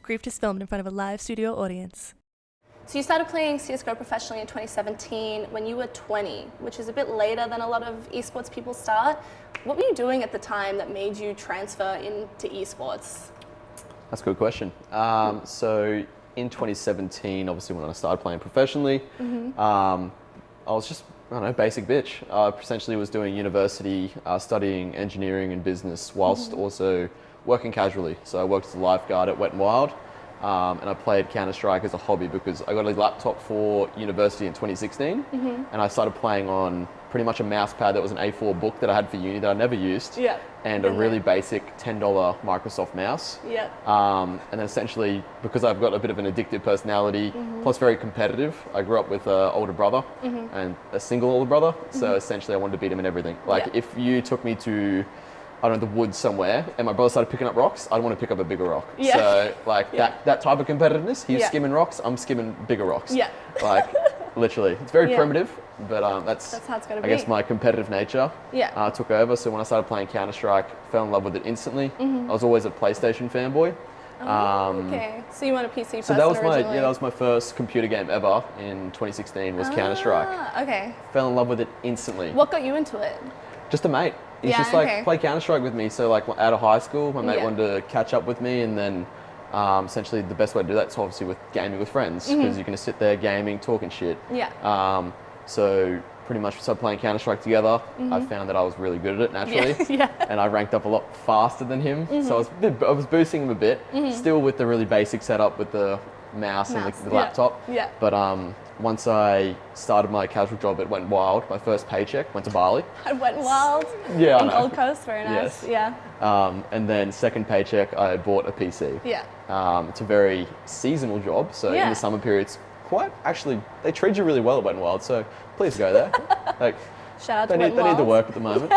Grief is filmed in front of a live studio audience. So you started playing CSGO professionally in 2017 when you were 20, which is a bit later than a lot of esports people start. What were you doing at the time that made you transfer into esports? That's a good question. So in 2017, obviously when I started playing professionally, I was just, I don't know, basic bitch. I essentially was doing university, studying engineering and business whilst also working casually. So I worked as a lifeguard at Wet n Wild. And I played Counter-Strike as a hobby because I got a laptop for university in 2016 and I started playing on pretty much a mouse pad that was an A4 book that I had for uni that I never used and a really basic $10 Microsoft mouse. And then essentially, because I've got a bit of an addictive personality, plus very competitive, I grew up with an older brother and a single older brother. So essentially I wanted to beat him in everything. Like if you took me to I don't know, the woods somewhere, and my brother started picking up rocks, I'd want to pick up a bigger rock. So, like, that type of competitiveness, he's skimming rocks, I'm skimming bigger rocks. Like, literally. It's very primitive, but that's how it's gotta be. I guess my competitive nature took over. So when I started playing Counter-Strike, fell in love with it instantly. I was always a PlayStation fanboy. Okay, so you want a PC person So that was originally? that was my first computer game ever in 2016 was Counter-Strike. Okay. Fell in love with it instantly. What got you into it? Just a mate. He's just like, play Counter-Strike with me. So like out of high school, my mate wanted to catch up with me, and then essentially the best way to do that is obviously with gaming with friends, because you're going to sit there gaming, talking shit. So pretty much we started playing Counter-Strike together. I found that I was really good at it naturally, and I ranked up a lot faster than him. So I was boosting him a bit, still with the really basic setup with the mouse and the laptop. But once I started my casual job at Wet n Wild, my first paycheck went to Bali. At Wet n Wild? Yeah, in Gold Coast, very nice. And then second paycheck, I bought a PC. It's a very seasonal job, so in the summer periods, they treat you really well at Wet n Wild, so please go there. Like, shout out to Wet n Wild. They need the work at the moment.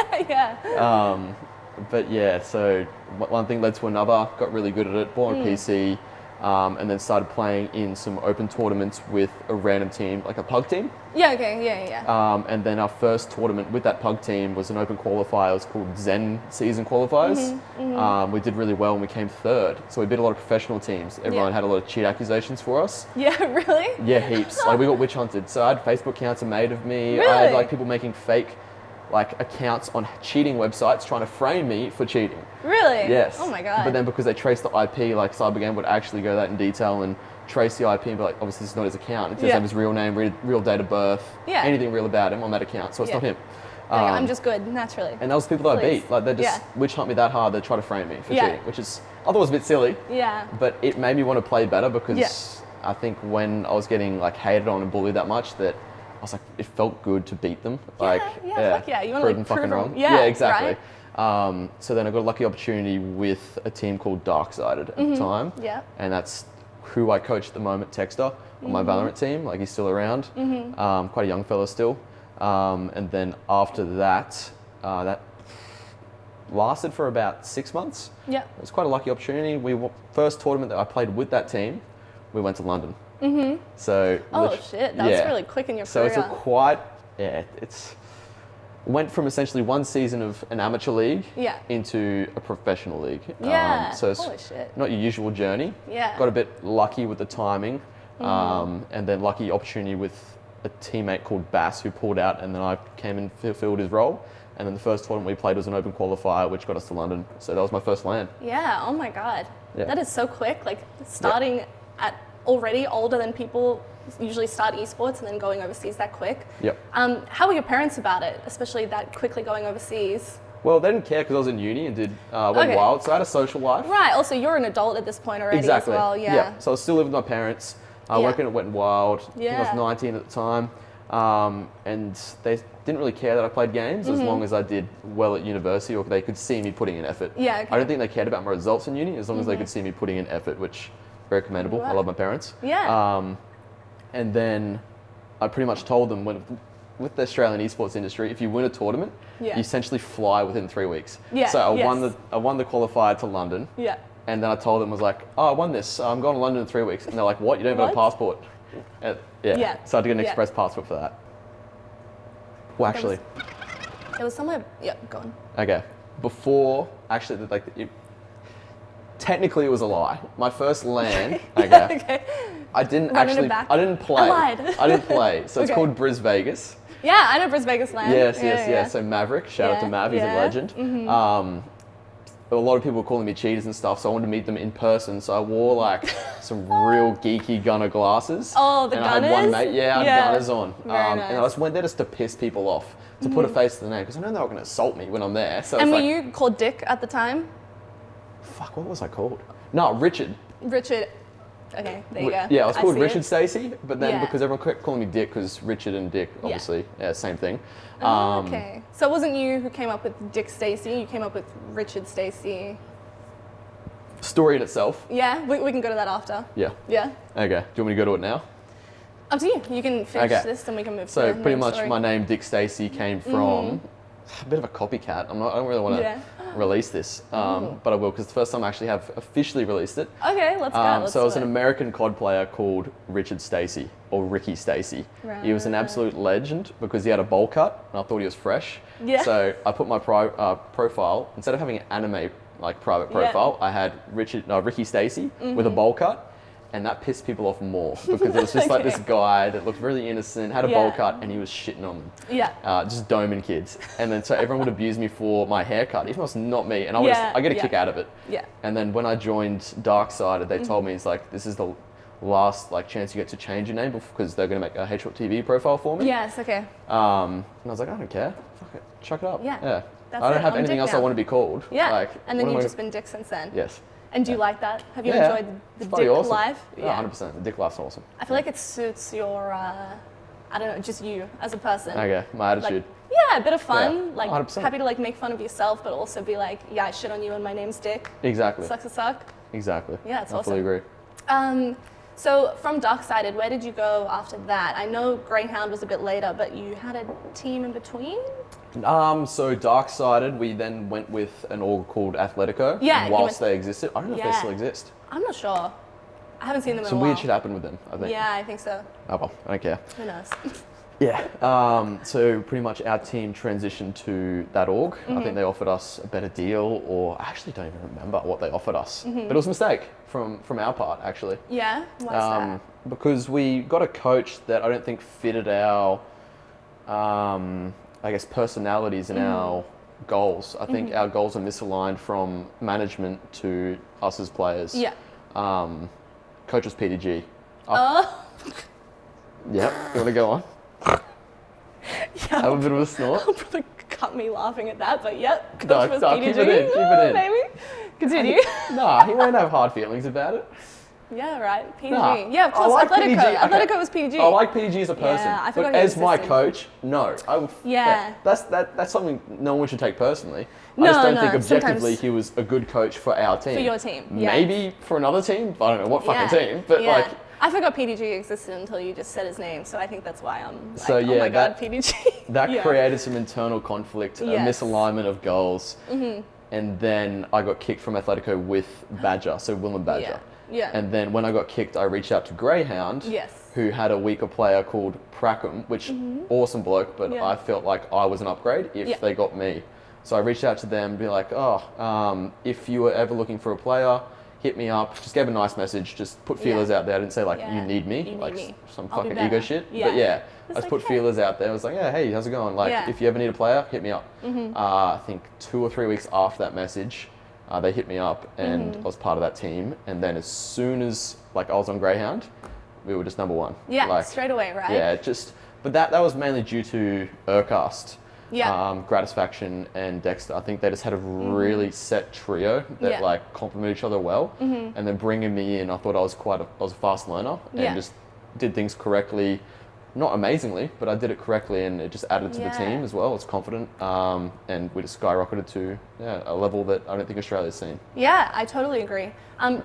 But yeah, so one thing led to another, got really good at it, bought a PC, and then started playing in some open tournaments with a random team, like a pug team. And then our first tournament with that pug team was an open qualifier. It was called Zen Season Qualifiers. We did really well and we came third. So we beat a lot of professional teams. Everyone had a lot of cheat accusations for us. Really? Yeah, heaps. Like we got witch hunted. So I had Facebook accounts made of me. I had like people making fake accounts on cheating websites trying to frame me for cheating. Really? Yes. Oh my God. But then because they traced the IP, like Cybergame would actually go that in detail and trace the IP and be like, obviously this is not his account. It doesn't have his real name, real date of birth, anything real about him on that account, so it's not him. I'm just good, naturally. And that was people that I beat. Like they just witch hunt me that hard, they try to frame me for cheating, which is, I thought it was a bit silly. But it made me want to play better because I think when I was getting like hated on and bullied that much, that I was like, it felt good to beat them. You want to prove them wrong. Yeah, exactly. Right? So then I got a lucky opportunity with a team called Darksided at the time. And that's who I coach at the moment, Texter, on my Valorant team. Like he's still around, quite a young fella still. And then after that, that lasted for about 6 months. It was quite a lucky opportunity. First tournament that I played with that team, we went to London. So shit, that's really quick in your career. So it's went from essentially one season of an amateur league into a professional league. So it's not your usual journey. Got a bit lucky with the timing, and then lucky opportunity with a teammate called Bass who pulled out, and then I came and fulfilled his role. And then the first tournament we played was an open qualifier, which got us to London. So that was my first LAN. Oh my God. That is so quick. Like starting at already older than people usually start esports and then going overseas that quick. How were your parents about it, especially that quickly going overseas? Well, they didn't care because I was in uni and did Wet n Wild, so I had a social life. Right, also you're an adult at this point already as well. So I was still living with my parents, working at Wet n Wild. I think I was 19 at the time. And they didn't really care that I played games as long as I did well at university or they could see me putting in effort. I don't think they cared about my results in uni as long as they could see me putting in effort, which very commendable. I love my parents. And then I pretty much told them with the Australian esports industry, if you win a tournament, you essentially fly within 3 weeks. So I won the qualifier to London. And then I told them, I was like, oh, I won this. I'm going to London in 3 weeks. And they're like, what? You don't even have a passport. So I had to get an express passport for that. Well, actually. It was somewhere, go on. Okay. Before, actually, Technically, it was a lie. My first LAN, okay. I didn't I didn't play. I lied. I didn't play. So it's called Bris Vegas. Yeah, I know Bris Vegas LAN. Yes. So Maverick, shout out to Mav, he's a legend. A lot of people were calling me cheaters and stuff, so I wanted to meet them in person. So I wore like some real geeky gunner glasses. Oh, the and gunners? I had one mate, I had gunners on. Nice. And I just went there just to piss people off, to put a face to the name, because I know they were going to assault me when I'm there. So and were you called Dick at the time? Fuck, what was I called? No, Richard. Richard. Okay, there you go. Yeah, I was called Richard it. Stacy, but then because everyone kept calling me Dick, because Richard and Dick, obviously, same thing. Okay, so it wasn't you who came up with Dick Stacy, you came up with Richard Stacy. Story in itself. Yeah, we can go to that after. Yeah. Yeah? Okay, do you want me to go to it now? Up to you. You can finish this and we can move to So the pretty main much story. my name, Dick Stacy, came from a bit of a copycat. I don't really want to release this, but I will, because the first time I actually have officially released it. Okay, let's go. So I was an American COD player called Richard Stacy, or Ricky Stacy. Right. He was an absolute legend because he had a bowl cut, and I thought he was fresh. Yeah. So I put my profile, instead of having an anime like private profile, I had Ricky Stacy with a bowl cut. And that pissed people off more because it was just like this guy that looked really innocent, had a bowl cut, and he was shitting on them. Yeah. Just doming kids. And then so everyone would abuse me for my haircut, even though it's not me. And I get a kick out of it. Yeah. And then when I joined Darksided, they told me, it's like, this is the last chance you get to change your name because they're going to make a HWTV profile for me. Yes, okay. And I was like, I don't care. Fuck it. Chuck it up. Yeah. I don't have anything else I want to be called. Yeah. And then you've just been Dick since then. Yes. And do you like that? Have you enjoyed the Dick awesome. life? Yeah, 100%. The Dick life's awesome. I feel like it suits your, I don't know, just you as a person. Okay, my attitude. A bit of fun. 100%. Happy to make fun of yourself, but also be like, yeah, I shit on you and my name's Dick. Exactly. Sucks to suck. Exactly. Yeah, it's I awesome. fully agree. So from Darksided, where did you go after that? I know Greyhound was a bit later, but you had a team in between? So Darksided, we then went with an org called Athletico. Yeah. Whilst they existed. I don't know if they still exist. I'm not sure. I haven't seen them in a Some while. weird shit happened with them, I think. Yeah, I think so. Oh well, I don't care. Who knows? Yeah. So pretty much our team transitioned to that org. I think they offered us a better deal, or I actually don't even remember what they offered us. But it was a mistake from our part, actually. Yeah? Why is that? Because we got a coach that I don't think fitted our, personalities and our goals. I think our goals are misaligned from management to us as players. Yeah. Coach was PDG. Oh. Yep. You want to go on? Yeah. Have a bit of a snort? It'll probably cut me laughing at that, but yep. No, Coach was no, PDG. keep it in, keep it in. Maybe. Continue. Nah, he won't have hard feelings about it. Yeah, right. PDG. Nah, Yeah, of course. I like Atletico. PDG. Okay. Atletico was PDG. I like PDG as a person. Yeah, I forgot but he as my existed. coach, no. Yeah. That's something no one should take personally. I No, just don't no, think objectively sometimes- he was a good coach for our team. For your team, yeah. Maybe for another team. I don't know what fucking team. But yeah. I forgot PDG existed until you just said his name, so I think that's why I'm like, So, oh yeah, my god, that- PDG. that Yeah. created some internal conflict, a Yes. misalignment of goals. And then I got kicked from Atletico with Badger, so Willem Badger. Yeah. And then when I got kicked, I reached out to Greyhound, Yes. who had a weaker player called Prackham, which awesome bloke, but Yeah. I felt like I was an upgrade if they got me. So I reached out to them, be like, if you were ever looking for a player, hit me up. Just gave a nice message, just put feelers out there. I didn't say like, you need me, You need like me. some I'll be fucking ego better. shit. Yeah. But yeah, It's I just like, put hey. feelers out there. I was like, yeah, hey, how's it going? Like, Yeah. if you ever need a player, hit me up. I think 2 or 3 weeks after that message, they hit me up and I was part of that team. And then as soon as I was on Greyhound, we were just number one. Yeah, straight away, right? Yeah, but that was mainly due to Urcast. Yeah. Gratisfaction and Dexter. I think they just had a really set trio that complement each other well. And then bringing me in, I thought I was a fast learner and just did things correctly. Not amazingly, but I did it correctly, and it just added to the team as well. It's confident, and we just skyrocketed to a level that I don't think Australia's seen. Yeah, I totally agree.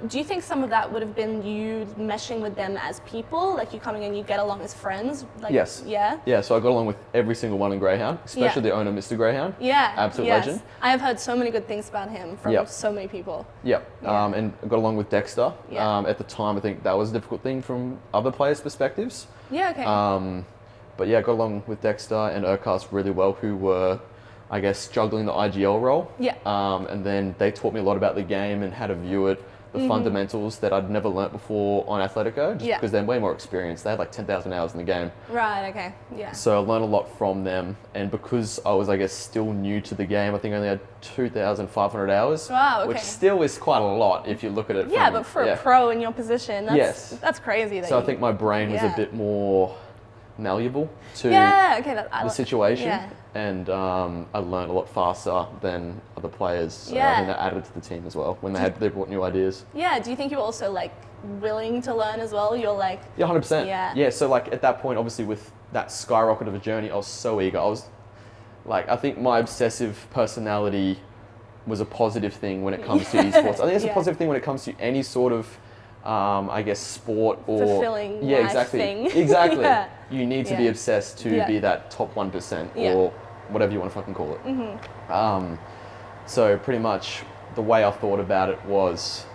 Do you think some of that would have been you meshing with them as people, like you coming in, you get along as friends? Like, Yes. Yeah. Yeah, so I got along with every single one in Greyhound, especially the owner, Mr. Greyhound. Yeah. Absolute yes. legend. I have heard so many good things about him from so many people. Yep. Yeah. And I got along with Dexter. Yeah. At the time, I think that was a difficult thing from other players' perspectives. Yeah. Okay. But yeah, I got along with Dexter and Urcast really well, who were I guess, juggling the IGL role. Yeah. And then they taught me a lot about the game and how to view it, the fundamentals that I'd never learnt before on Athletico, just because they're way more experienced. They had like 10,000 hours in the game. Right, okay, yeah. So I learned a lot from them. And because I was, I guess, still new to the game, I think I only had 2,500 hours. Wow, okay. Which still is quite a lot if you look at it Yeah, but for a pro in your position, that's crazy. So I think my brain was a bit more malleable to the situation. Yeah. And I learned a lot faster than other players. So I think that added to the team as well when they brought new ideas. Yeah, do you think you were also like willing to learn as well? You're like... Yeah, 100%. Yeah, so like at that point, obviously with that skyrocket of a journey, I was so eager. I was like, I think my obsessive personality was a positive thing when it comes to esports. I think it's a positive thing when it comes to any sort of I guess sport or fulfilling life thing. Exactly. You need to be obsessed to be that top 1% or whatever you want to fucking call it. So pretty much the way I thought about it was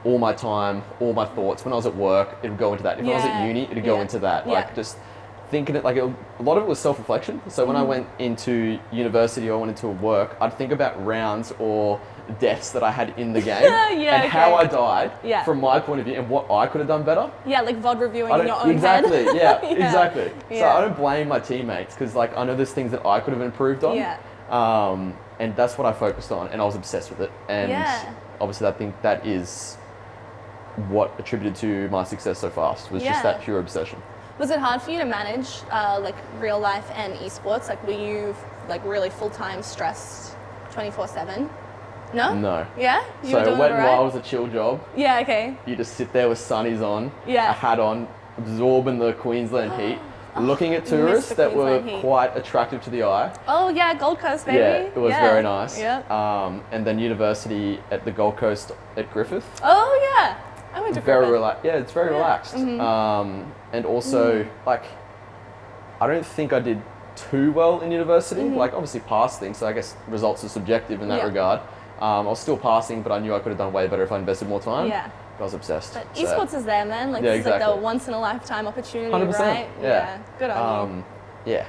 all my time, all my thoughts. When I was at work, it would go into that. If I was at uni, it would go into that. Like just thinking it, like a lot of it was self-reflection. So when I went into university or went into work, I'd think about rounds or deaths that I had in the game and how I died from my point of view and what I could have done better. Yeah, like VOD reviewing in your own exactly, head. Exactly. So I don't blame my teammates because like I know there's things that I could have improved on. And that's what I focused on and I was obsessed with it. And obviously I think that is what attributed to my success so fast was just that pure obsession. Was it hard for you to manage like real life and esports? Like were you like really full-time stressed 24/7? No? No. Yeah? So when I was a chill job, you just sit there with sunnies on, a hat on, absorbing the Queensland heat, looking at tourists that were quite attractive to the eye. Oh yeah, Gold Coast, baby. Yeah, it was very nice. And then university at the Gold Coast at Griffith. Oh yeah, I went to Griffith. It's very relaxed. And also, like, I don't think I did too well in university. Like, obviously passed things, so I guess results are subjective in that regard. I was still passing, but I knew I could have done way better if I invested more time. But I was obsessed. But esports is there, man. Like, this is like the once in a lifetime opportunity, 100%, right? Yeah. Good on you. Yeah.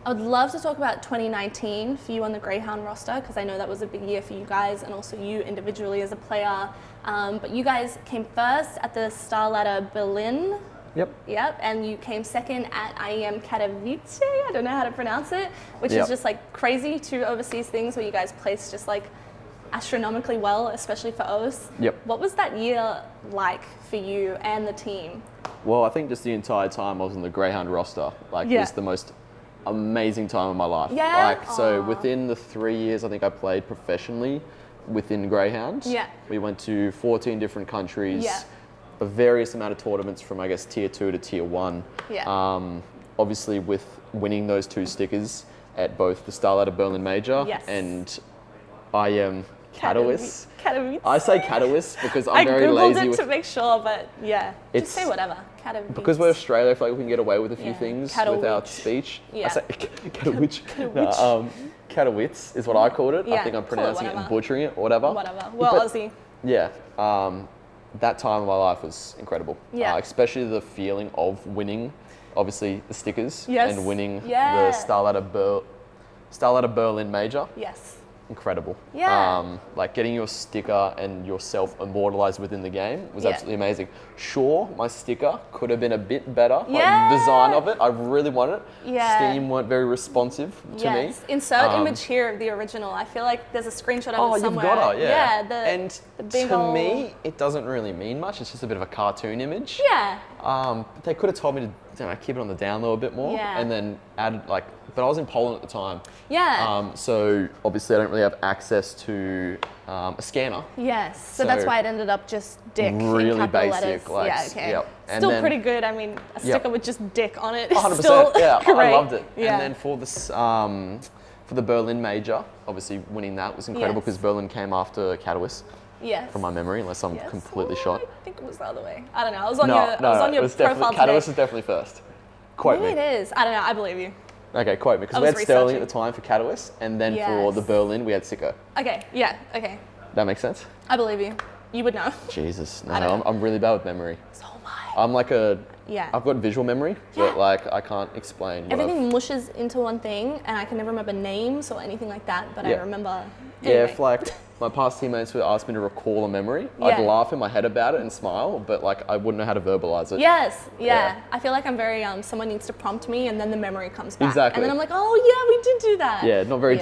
I would love to talk about 2019 for you on the Greyhound roster because I know that was a big year for you guys and also you individually as a player. But you guys came first at the Starladder Berlin. Yep, and you came second at IEM Katowice, I don't know how to pronounce it, which is just like crazy, 2 overseas things where you guys placed just like astronomically well, especially for O's. What was that year like for you and the team? Well, I think just the entire time I was on the Greyhound roster, like it was the most amazing time of my life. Like, so within the 3 years I think I played professionally within Greyhound, we went to 14 different countries, a various amount of tournaments from I guess tier 2 to tier 1. Obviously with winning those 2 stickers at both the Starladder Berlin Major and IEM Katowice. I say Katowice because I'm very lazy. I googled it to make sure, but just say whatever. Katowice. Because we're Australia, I feel like we can get away with a few things without speech. I say Katowice. Katowice is what I called it. I think I'm pronouncing it and butchering it or whatever. Well, Aussie. That time of my life was incredible. Especially the feeling of winning, obviously the stickers and winning the Starladder Berlin Major. Incredible. Like getting your sticker and yourself immortalized within the game was absolutely amazing. Sure, my sticker could have been a bit better. Like the design of it, I really wanted it. Steam weren't very responsive to me. Insert image here of the original. I feel like there's a screenshot of it somewhere. You've got it, and the big to me, it doesn't really mean much. It's just a bit of a cartoon image. They could have told me to keep it on the down low a bit more and then add like, but I was in Poland at the time. So obviously I don't really have access to a scanner. So that's why it ended up just Dick really in capital basic, letters. Like, Still pretty good. I mean, a sticker with just Dick on it. 100%. Still great. I loved it. And then for this, for the Berlin Major, obviously winning that was incredible because Berlin came after Katowice. From my memory, unless I'm completely shot. I think it was the other way. I don't know. I was on your profile today. Katowice was definitely first. Quote me. Maybe it is. I don't know. I believe you. Okay, quote me. Because we had Sterling at the time for Katowice, and then for the Berlin, we had Sicko. Okay, That makes sense? I believe you. You would know. Jesus, no, I'm really bad with memory. So am I. I'm like Yeah. I've got visual memory, but like I can't explain. Everything mushes into one thing, and I can never remember names or anything like that. But I remember. Yeah, if like my past teammates would ask me to recall a memory, I'd laugh in my head about it and smile, but like I wouldn't know how to verbalize it. Yes, yeah. I feel like I'm very, someone needs to prompt me and then the memory comes back. Exactly. And then I'm like, oh yeah, we did do that. Yeah, not very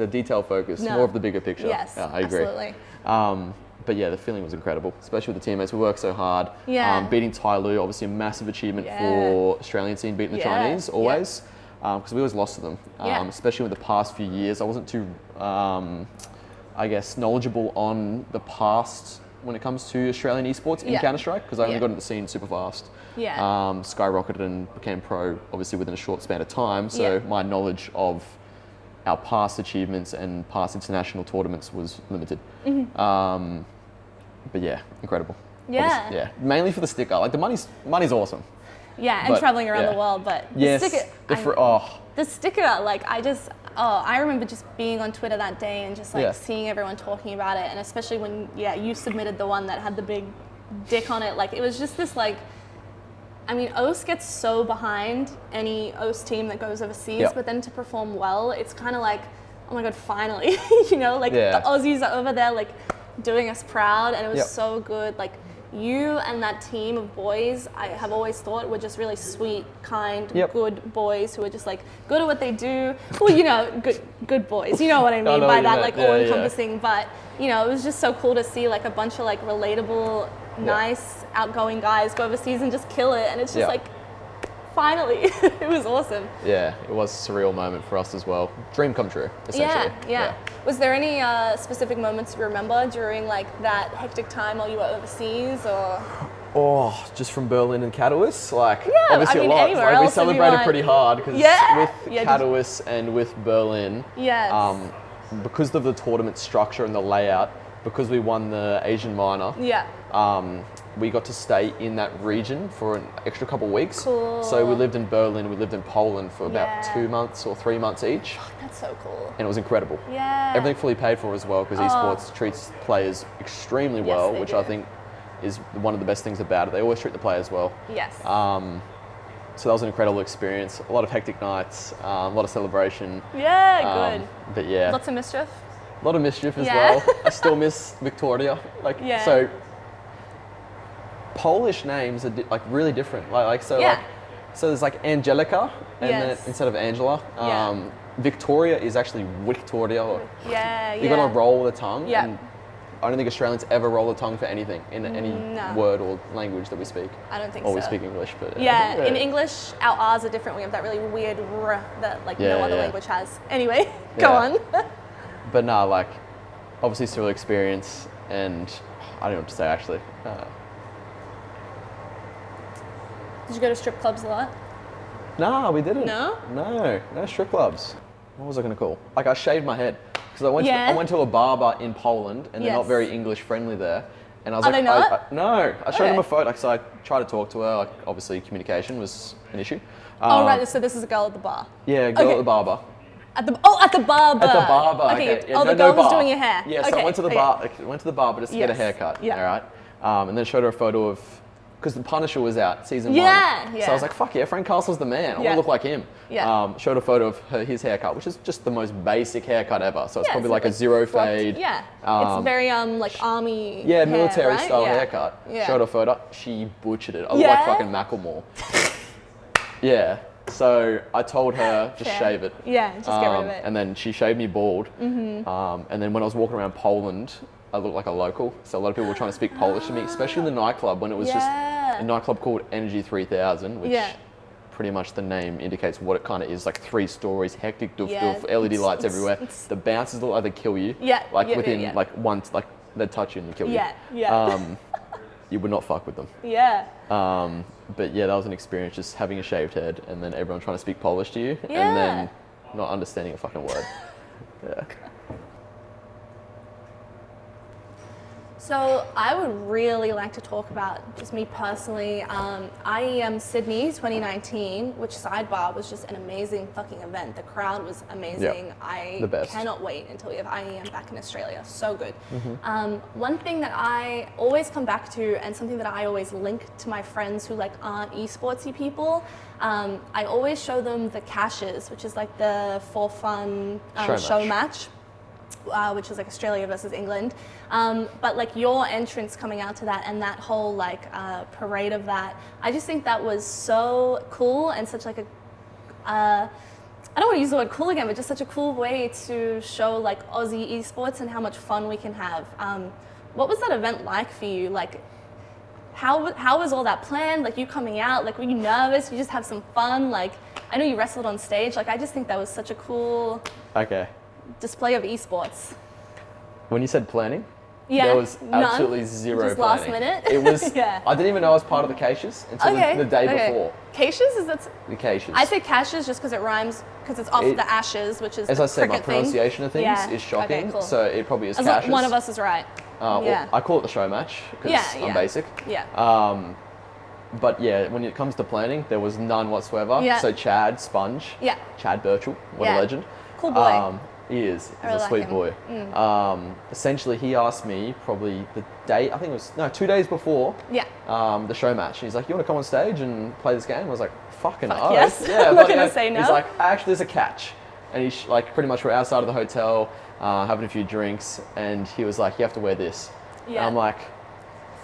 detail focused, more of the bigger picture. Yes, yeah, I agree. absolutely. But yeah, the feeling was incredible, especially with the teammates. We worked so hard. Yeah. Beating Tai Lu, obviously a massive achievement for Australian team, beating the Chinese always, because we always lost to them. Especially with the past few years, I wasn't too, I guess, knowledgeable on the past when it comes to Australian esports in Counter-Strike, because I only got into the scene super fast. Yeah. Skyrocketed and became pro, obviously within a short span of time. So my knowledge of our past achievements and past international tournaments was limited. But yeah, incredible. Yeah. Yeah, mainly for the sticker. Like the money's awesome. Yeah, and traveling around the world, but the sticker, the sticker, like I remember just being on Twitter that day and just like seeing everyone talking about it, and especially when you submitted the one that had the big dick on it. Like it was just this like, I mean, OS gets so behind any OS team that goes overseas, but then to perform well, it's kind of like, oh my god, finally, you know, like the Aussies are over there like doing us proud, and it was so good. Like you and that team of boys, I have always thought were just really sweet, kind, good boys who are just like good at what they do. Well, you know, good boys. You know what I mean by that, like all encompassing. But you know, it was just so cool to see like a bunch of like relatable, nice, outgoing guys go overseas and just kill it. And it's just like, finally, it was awesome. Yeah, it was a surreal moment for us as well. Dream come true, essentially. Yeah. Was there any specific moments you remember during like that hectic time while you were overseas, or? Oh, just from Berlin and Katowice, like I obviously mean, a lot. anywhere Like, we else celebrated pretty hard because with Katowice and with Berlin, because of the tournament structure and the layout, because we won the Asian minor, we got to stay in that region for an extra couple of weeks. Cool. So we lived in Berlin, we lived in Poland for about 2 months or 3 months each. That's so cool. And it was incredible. Yeah. Everything fully paid for as well, because esports treats players extremely well, which I think is one of the best things about it. They always treat the players well. Yes. So that was an incredible experience. A lot of hectic nights, a lot of celebration. Yeah, good. But yeah. Lots of mischief. A lot of mischief as well. I still miss Victoria. So Polish names are like really different. So there's like Angelica, and then instead of Angela, Victoria is actually Victoria. You got to roll the tongue. Yeah. And I don't think Australians ever roll the tongue for anything in any word or language that we speak. I don't think so. Or we speak English, but in English, our R's are different. We have that really weird R that like no other language has. Anyway, go on. But no, like obviously surreal experience, and I don't know what to say actually. Did you go to strip clubs a lot? No, we didn't. No? No strip clubs. What was I going to call? Like I shaved my head because I went to a barber in Poland, and they're not very English friendly there. And I was Are they not? No, I showed them a photo because I tried to talk to her. Like, obviously, communication was an issue. Right. So this is a girl at the bar. Yeah, a girl at the barber. At the barber. At the barber. Okay. The girl who's doing your hair. Yeah. So I went to the barber just to get a haircut. Yeah. All right. And then showed her a photo of, because The Punisher was out, season 1. Yeah. So I was like, fuck yeah, Frank Castle's the man. I want to look like him. Yeah. Showed a photo of his haircut, which is just the most basic haircut ever. So it's probably like a zero fade. Yeah. It's very like army. Yeah, military hair, style haircut. Yeah. Showed a photo. She butchered it. I look like fucking Macklemore. Yeah. So I told her, just shave it. Yeah, just get rid of it. And then she shaved me bald. And then when I was walking around Poland, I looked like a local. So a lot of people were trying to speak Polish to me, especially in the nightclub when it was just a nightclub called Energy 3000, which pretty much the name indicates what it kind of is, like 3 stories, hectic doof, LED lights everywhere. The bouncers look like they kill you. Within like once, like they'd touch you and kill you. You would not fuck with them. But yeah, that was an experience, just having a shaved head and then everyone trying to speak Polish to you and then not understanding a fucking word. So I would really like to talk about, just me personally, IEM Sydney 2019, which sidebar was just an amazing fucking event. The crowd was amazing. Yep. I cannot wait until we have IEM back in Australia. So good. One thing that I always come back to, and something that I always link to my friends who like aren't esportsy people, I always show them the caches, which is like the for fun show match. Which is like Australia versus England, but like your entrance coming out to that and that whole like parade of that, I just think that was so cool and such like a I don't want to use the word cool again, but just such a cool way to show like Aussie esports and how much fun we can have. What was that event like for you? Like how was all that planned? Like you coming out, like were you nervous? You just have some fun? Like I know you wrestled on stage. Like I just think that was such a cool display of esports. When you said planning, there was absolutely zero just planning. Last minute. It was. I didn't even know I was part of the caches until the day before. Caches is that? The caches. I say caches just because it rhymes, because it's off the ashes, which is as the I said, my cricket pronunciation of things is shocking. Okay, cool. So it probably is As caches. one of us is right. Well, I call it the show match because I'm basic. Yeah. But yeah, when it comes to planning, there was none whatsoever. Yeah. So Chad Sponge, Chad Birchall, what a legend. Cool boy. He is. He's really a sweet like boy. Essentially, he asked me probably the day, I think it was, 2 days before the show match. He's like, you want to come on stage and play this game? I was like, fucking oath. Yes. Yeah, I'm not going to say no. He's like, actually, there's a catch. And he's like, pretty much we're outside of the hotel, having a few drinks. And he was like, you have to wear this. Yeah. And I'm like,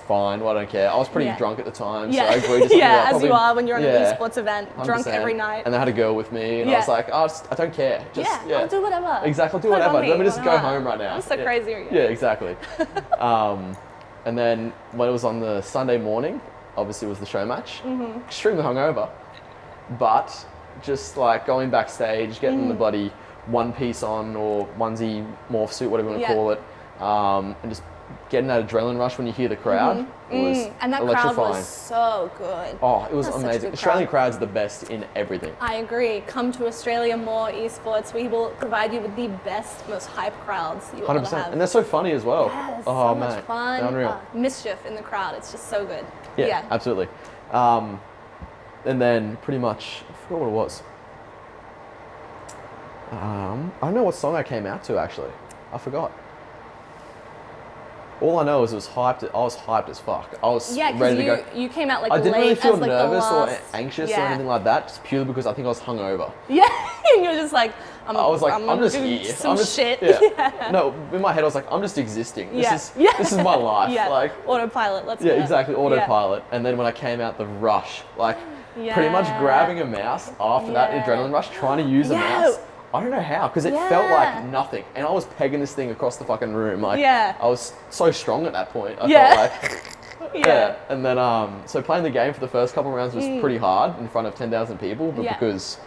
fine, well, I don't care. I was pretty drunk at the time, so I agreed to as you are when you're on an esports event, 100%. Drunk every night. And they had a girl with me, and I was like, oh, I don't care. I'll do whatever. Exactly, I'll do whatever. Let me just go home right now. I'm so crazy. Yeah, exactly. And then when it was on the Sunday morning, obviously it was the show match. Extremely hungover, but just like going backstage, getting the bloody one piece on or onesie morph suit, whatever you want to call it, and just getting that adrenaline rush when you hear the crowd was and that electrifying. crowd was so good. Oh, it was amazing. Australian crowds are the best in everything. I agree. Come to Australia more esports. We will provide you with the best, most hype crowds you will ever have. And they're so funny as well. Yes, oh so man, much fun. Unreal. Mischief in the crowd. It's just so good. Yeah. Absolutely. And then pretty much, I forgot what it was. I don't know what song I came out to actually. I forgot. All I know is it was hyped. I was hyped as fuck. I was ready to go. You came out like I didn't really feel as, like, nervous the last, or anxious or anything like that, just purely because I think I was hungover. Yeah, and you were just like, I'm just doing here. some shit. Yeah. No, in my head I was like, I'm just existing. This is my life. Yeah. Like autopilot. Let's go. Yeah, exactly. Autopilot. And then when I came out, the rush, like pretty much grabbing a mouse after that adrenaline rush, trying to use a mouse. I don't know how, because it felt like nothing, and I was pegging this thing across the fucking room. Like, I was so strong at that point. I felt like, And then, so playing the game for the first couple of rounds was pretty hard in front of 10,000 people, but because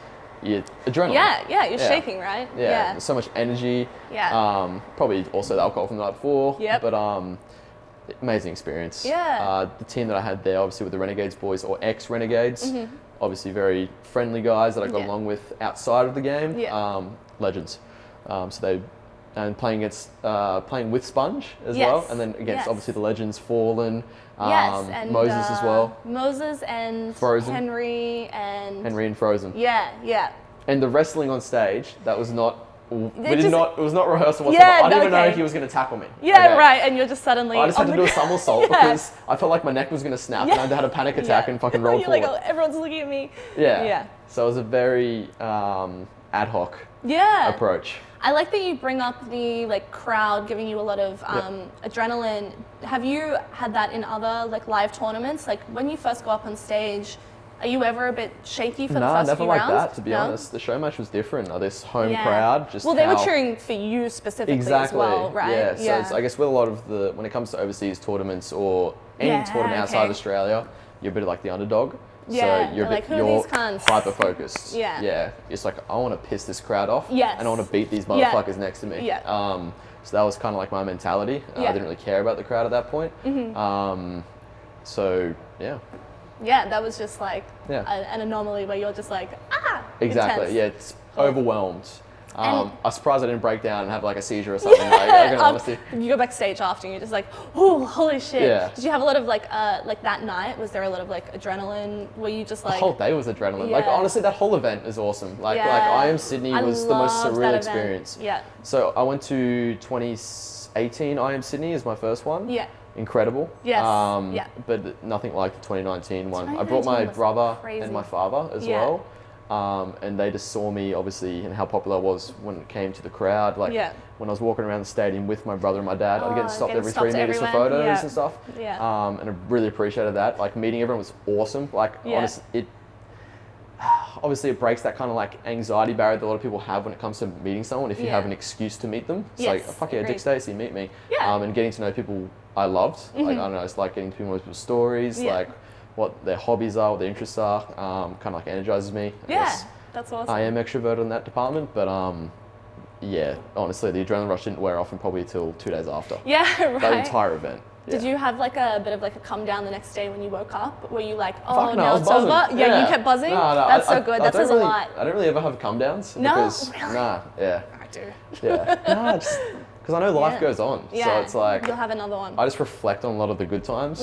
adrenaline. You're shaking, right? Yeah, there's so much energy. Probably also the alcohol from the night before. But amazing experience. The team that I had there, obviously with the Renegades boys or ex-Renegades. Obviously very friendly guys that I got along with outside of the game. Legends. Playing with Sponge as well, and then against obviously the legends Fallen, and Moses as well. Moses and Frozen. Henry and Frozen. Yeah. And the wrestling on stage, that was not. It was not rehearsal whatsoever. I didn't even know if he was going to tackle me. Right, and you're just suddenly... I just had to do a somersault because I felt like my neck was going to snap and I had a panic attack and fucking rolled forward. You're like, everyone's looking at me. So it was a very ad hoc approach. I like that you bring up the crowd giving you a lot of adrenaline. Have you had that in other live tournaments? Like when you first go up on stage, are you ever a bit shaky for the first never few like rounds? that, to be honest. The show match was different. This home crowd, just they were cheering for you specifically as well, right? So I guess with a lot of when it comes to overseas tournaments or any tournament outside of Australia, you're a bit like the underdog. So you're hyper focused. It's like, I want to piss this crowd off, and I want to beat these motherfuckers next to me. So that was kind of like my mentality. I didn't really care about the crowd at that point. That was just like an anomaly where you're just like, Exactly, intense. it's overwhelmed. I'm surprised I didn't break down and have like a seizure or something. Like, honestly. You go backstage after and you're just like, oh, holy shit. Yeah. Did you have a lot of like that night? Was there a lot of like adrenaline? Were you just like... The whole day was adrenaline. Yeah. Like honestly, that whole event is awesome. Like IEM Sydney was the most surreal experience. Yeah. So I went to 2018 IEM Sydney as my first one. Yeah. Incredible. Yes. But nothing like the 2019 one. 2019 I brought my brother crazy. and my father as well. And they just saw me, obviously, and how popular I was when it came to the crowd. Like, when I was walking around the stadium with my brother and my dad, I'd get stopped every 3 meters for photos and stuff. Yeah. And I really appreciated that. Like, meeting everyone was awesome. Like, honestly, obviously, it breaks that kind of, like, anxiety barrier that a lot of people have when it comes to meeting someone if you have an excuse to meet them. It's like, fuck yeah, Dick Stacy, meet me. Yeah. And getting to know people I loved. Like, I don't know, it's like getting to know people's stories, like, what their hobbies are, what their interests are, kind of like energizes me. That's awesome. I am extroverted in that department, but yeah, honestly, the adrenaline rush didn't wear off probably till 2 days after. Yeah, right. That entire event. Did you have like a bit of like a come down the next day when you woke up? Were you like, oh, Fuck no, now it's over? Yeah, you kept buzzing? No, That's so good. That says a lot. I don't really ever have come downs. No? Because, Really? Nah, yeah. I do. Yeah. Nah, just because I know life goes on. Yeah. So it's like... You'll have another one. I just reflect on a lot of the good times.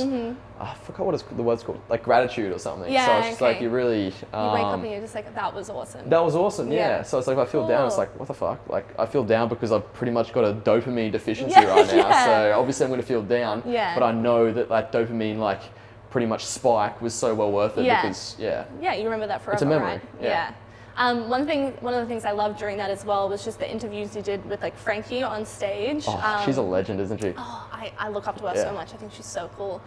I forgot what the word's called. Like gratitude or something. Yeah, so it's just like you really... you wake up and you're just like, that was awesome. That was awesome, yeah. So it's like if I feel down, it's like, what the fuck? Like I feel down because I've pretty much got a dopamine deficiency right now. So obviously I'm going to feel down. Yeah. But I know that that dopamine like pretty much spike was so well worth it because, Yeah, you remember that forever, it's a memory. right? Yeah. One of the things I loved during that as well was just the interviews you did with like Frankie on stage. Oh, she's a legend, isn't she? Oh, I look up to her so much. I think she's so cool.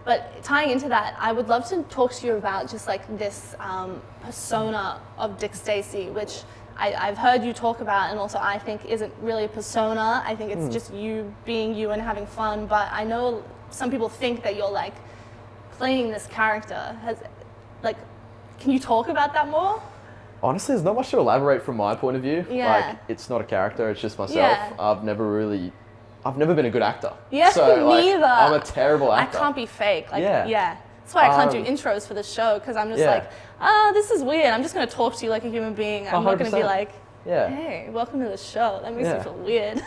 But tying into that, I would love to talk to you about just like this persona of Dick Stacy, which I've heard you talk about, and also I think isn't really a persona. I think it's just you being you and having fun. But I know some people think that you're like playing this character. Can you talk about that more? Honestly, there's not much to elaborate from my point of view. Yeah. Like, it's not a character, it's just myself. Yeah. I've never been a good actor. Yeah, so, like, me either. I'm a terrible actor. I can't be fake. Like, Yeah. That's why I can't do intros for the show, because I'm just like, this is weird. I'm just going to talk to you like a human being. I'm not going to be like, hey, welcome to the show. That makes me feel weird.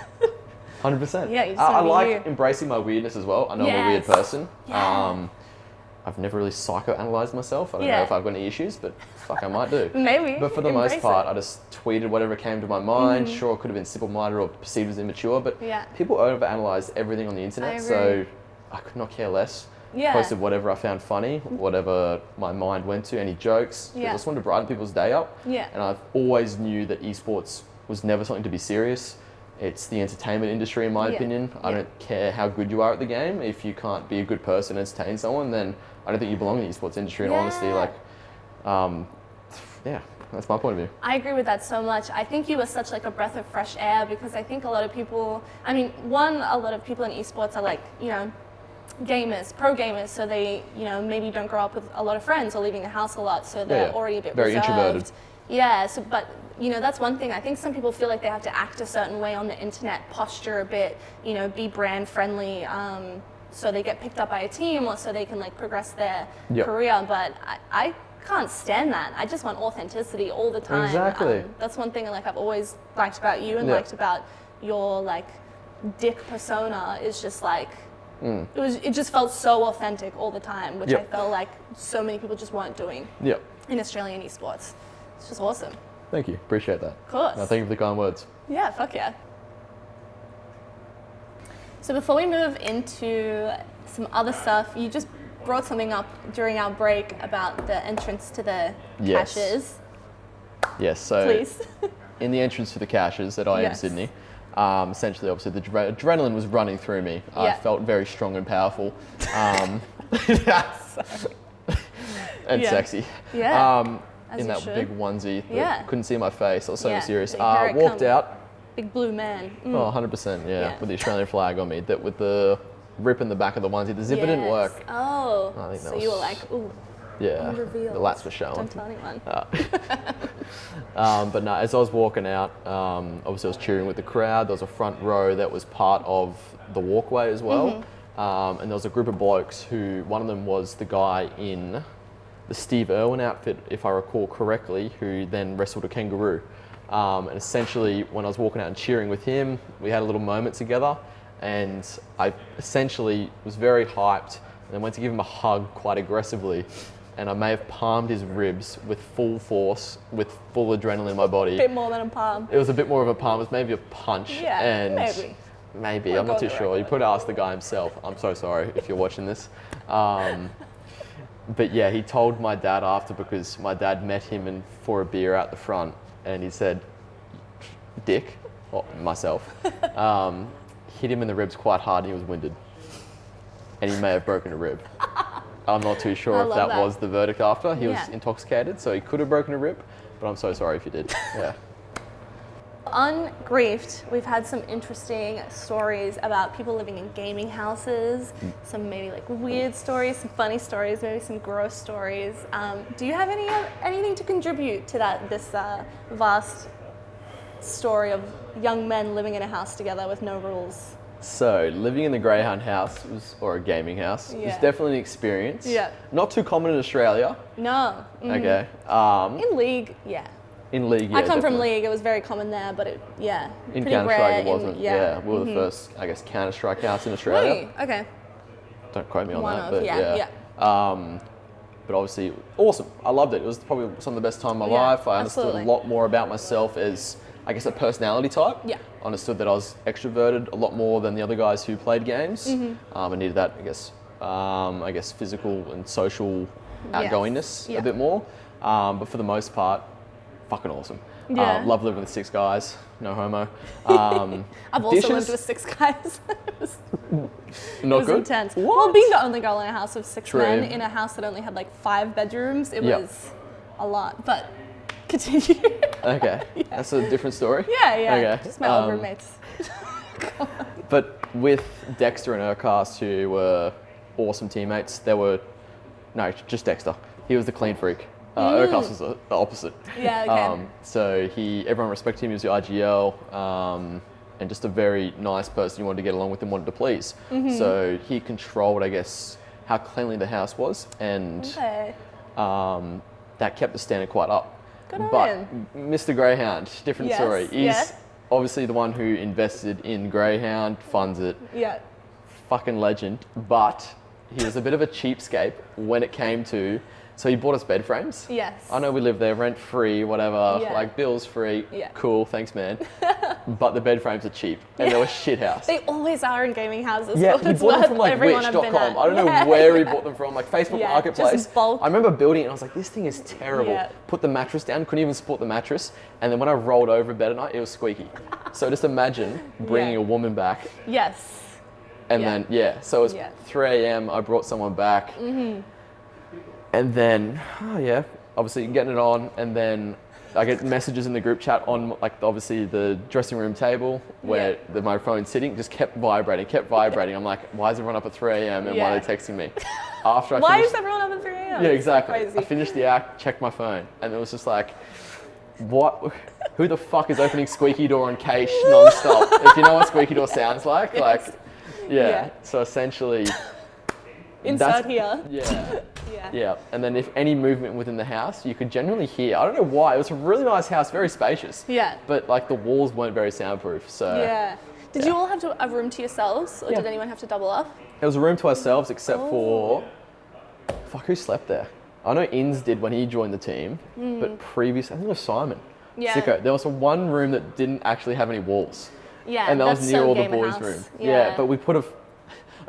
100%. Yeah, you just I wanna be like you. embracing my weirdness as well. I know I'm a weird person. Yeah. I've never really psychoanalyzed myself. I don't know if I've got any issues, but fuck, I might do. Maybe. But for the most part, I just tweeted whatever came to my mind. Sure, it could have been simple-minded or perceived as immature, but people overanalyze everything on the internet, so I could not care less. Yeah. Posted whatever I found funny, whatever my mind went to, any jokes. I just wanted to brighten people's day up. Yeah. And I've always knew that esports was never something to be serious. It's the entertainment industry, in my opinion. I don't care how good you are at the game. If you can't be a good person and entertain someone, then I don't think you belong in the esports industry. And honestly, like, that's my point of view. I agree with that so much. I think you were such like a breath of fresh air, because I think a lot of people, a lot of people in esports are like, gamers, pro gamers, so they, maybe don't grow up with a lot of friends or leaving the house a lot, so they're already a bit very reserved. Introverted. Yeah, so, but, that's one thing. I think some people feel like they have to act a certain way on the internet, posture a bit, be brand friendly, so they get picked up by a team or so they can like progress their career. But I can't stand that. I just want authenticity all the time. Exactly. That's one thing like I've always liked about you and liked about your like Dick persona is just like, it just felt so authentic all the time, which I felt like so many people just weren't doing in Australian esports. It's just awesome. Thank you. Appreciate that. Of course. No, thank you for the kind words. Yeah, fuck yeah. So before we move into some other stuff, you just brought something up during our break about the entrance to the caches. Yes, so please. In the entrance to the caches at IEM Sydney, essentially, obviously, the adrenaline was running through me. I felt very strong and powerful. And sexy. Yeah. In that big onesie that couldn't see my face. I was so serious. Here it walked comes. out. Big blue man. Oh, 100%, with the Australian flag on me. That with the rip in the back of the onesie. The zipper didn't work. Oh, I think that so was, you were like, ooh. Yeah, revealed. the lats were showing. Don't tell anyone. But no, as I was walking out, obviously I was cheering with the crowd. There was a front row that was part of the walkway as well. And there was a group of blokes who, one of them was the guy in the Steve Irwin outfit, if I recall correctly, who then wrestled a kangaroo. And essentially, when I was walking out and cheering with him, we had a little moment together, and I essentially was very hyped and went to give him a hug quite aggressively, and I may have palmed his ribs with full force, with full adrenaline in my body. A bit more than a palm. It was a bit more of a palm. It was maybe a punch. Yeah, and maybe. I'm not too sure. You probably ask the guy himself. I'm so sorry if you're watching this. But yeah, he told my dad after, because my dad met him for a beer out the front, and he said, Dick, or myself, hit him in the ribs quite hard and he was winded. And he may have broken a rib. I'm not too sure if that was the verdict after. He was intoxicated, so he could have broken a rib, but I'm so sorry if he did. Yeah. On Griefed, we've had some interesting stories about people living in gaming houses, some maybe like weird stories, some funny stories, maybe some gross stories. Do you have anything to contribute to this vast story of young men living in a house together with no rules? So, living in the Greyhound house, or a gaming house, was definitely an experience. Yeah. Not too common in Australia. No. Okay. In League, yeah. In League, yeah. I come from League, it was very common there, but in Counter-Strike it wasn't. Yeah. We were the first, I guess, Counter-Strike house in Australia. Really? Okay. Don't quote me on that, but yeah. But obviously, awesome. I loved it. It was probably some of the best time of my life. I understood a lot more about myself as, I guess, a personality type. Yeah. Understood that I was extroverted a lot more than the other guys who played games. I needed that, I guess, physical and social outgoingness a bit more. But for the most part, fucking awesome. Yeah. Love living with 6 guys. No homo. I've also lived with 6 guys. Not it was good. Intense. What? Well, being the only girl in a house of 6 True. men in a house that only had like 5 bedrooms, it was a lot. But continue. Okay. That's a different story. Yeah. Okay. Just my old roommates. But with Dexter and Urcast, who were awesome teammates, just Dexter. He was the clean freak. Urcast was the opposite. Yeah, okay. So everyone respected him. He was the IGL, and just a very nice person. You wanted to get along with and wanted to please. So he controlled, I guess, how cleanly the house was, and that kept the standard quite up. Good on but him. Mr. Greyhound, different story. He's obviously the one who invested in Greyhound, funds it. Yeah. Fucking legend. But he was a bit of a cheapskate when it came to. So he bought us bed frames. Yes. I know we live there, rent free, whatever, like bills free. Yeah. Cool, thanks man. But the bed frames are cheap and they were shit house. They always are in gaming houses. Yeah, he bought them from like Wish.com. I don't know where he bought them from, like Facebook Marketplace. Just bulk. I remember building it and I was like, this thing is terrible. Yeah. Put the mattress down, couldn't even support the mattress. And then when I rolled over bed at night, it was squeaky. So just imagine bringing a woman back. Yes. And then, so it was 3 a.m. I brought someone back. And then, obviously getting it on, and then I get messages in the group chat on, like, obviously the dressing room table where my phone's sitting, just kept vibrating. I'm like, why is everyone up at 3 a.m. and why are they texting me? Why is everyone up at 3 a.m.? Yeah, exactly. Crazy. I finished the act, checked my phone, and it was just like, what? Who the fuck is opening squeaky door on cache non-stop? If you know what squeaky door sounds like, So essentially, insert here. Yeah, and then if any movement within the house, you could generally hear. I don't know why. It was a really nice house, very spacious. Yeah. But like the walls weren't very soundproof, so. Yeah. Did you all have a room to yourselves, or did anyone have to double up? It was a room to ourselves, except for. Fuck, who slept there? I know Inns did when he joined the team, but previous, I think it was Simon. Yeah. Sicko. There was one room that didn't actually have any walls. Yeah. And that was near all the boys' house. room. Yeah. But we put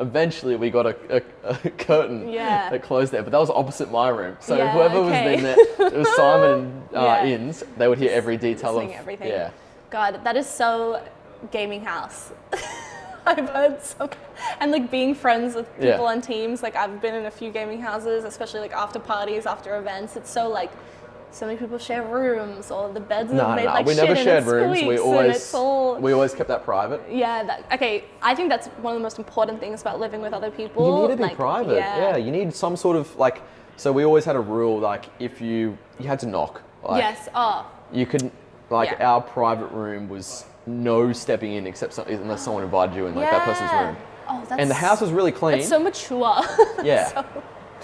eventually we got a curtain that closed there, but that was opposite my room. So whoever was in there, it was Simon and Inns, they would hear every detail of everything. Yeah. God, that is so gaming house. I've heard some, and like being friends with people on teams, like I've been in a few gaming houses, especially like after parties, after events. It's so like, so many people share rooms, or the beds are made like we shit, never shared and it rooms. squeaks, We always kept that private. Yeah, I think that's one of the most important things about living with other people. You need to be private. Yeah, you need some sort of like. So we always had a rule, like if you had to knock. Like, yes. You couldn't. Like our private room was no stepping in unless someone invited you in that person's room. Oh, that's. And the house was really clean. It's so mature. Yeah.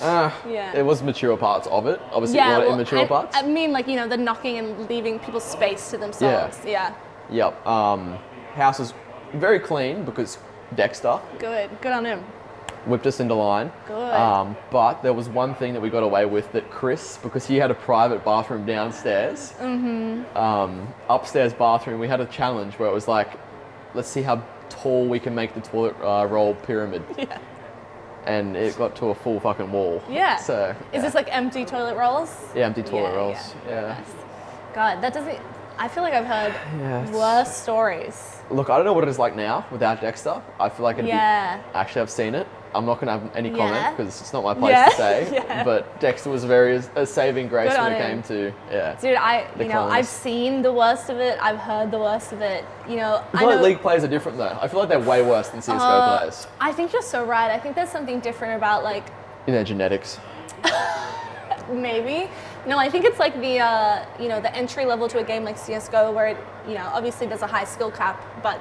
It was mature parts of it. Obviously, a lot of immature parts. I mean, like, you know, the knocking and leaving people space to themselves. Yeah. Yep. House is very clean because Dexter Good on him. whipped us into line. Good. But there was one thing that we got away with that Chris, because he had a private bathroom downstairs, upstairs bathroom, we had a challenge where it was like, let's see how tall we can make the toilet roll pyramid. Yeah. And it got to a full fucking wall. Yeah. So Is this like empty toilet rolls? Yeah, empty toilet rolls. Yeah. Nice. God, that doesn't. I feel like I've heard worse stories. Look, I don't know what it is like now without Dexter. I feel like it'd be, actually I've seen it. I'm not going to have any comment because it's not my place to say. But Dexter was a saving grace when it came to Dude, I've seen the worst of it. I've heard the worst of it. You know, I feel like League players are different though. I feel like they're way worse than CS:GO players. I think you're so right. I think there's something different about like in their genetics. Maybe. No, I think it's like the the entry level to a game like CS:GO where it, obviously there's a high skill cap, but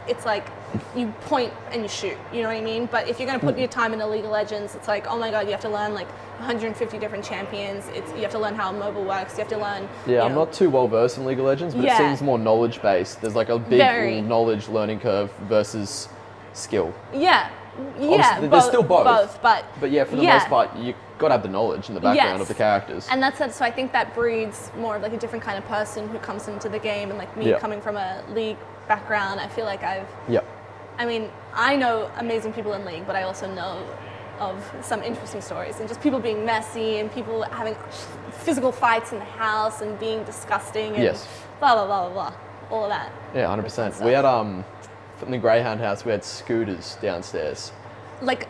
it's like you point and you shoot, you know what I mean? But if you're going to put your time into League of Legends, it's like, oh my god, you have to learn like 150 different champions. You have to learn how mobile works. You have to learn. I'm not too well versed in League of Legends, but it seems more knowledge based. There's like a big knowledge learning curve versus skill. Yeah. Obviously, there's still both. But for the most part, you got to have the knowledge in the background of the characters. And that's it. So I think that breeds more of like a different kind of person who comes into the game. And like me coming from a League background, I feel like I mean, I know amazing people in League, but I also know of some interesting stories and just people being messy and people having physical fights in the house and being disgusting and blah, blah, blah, blah, blah. All of that. Yeah, 100%. We had, in the Greyhound house, we had scooters downstairs. Like,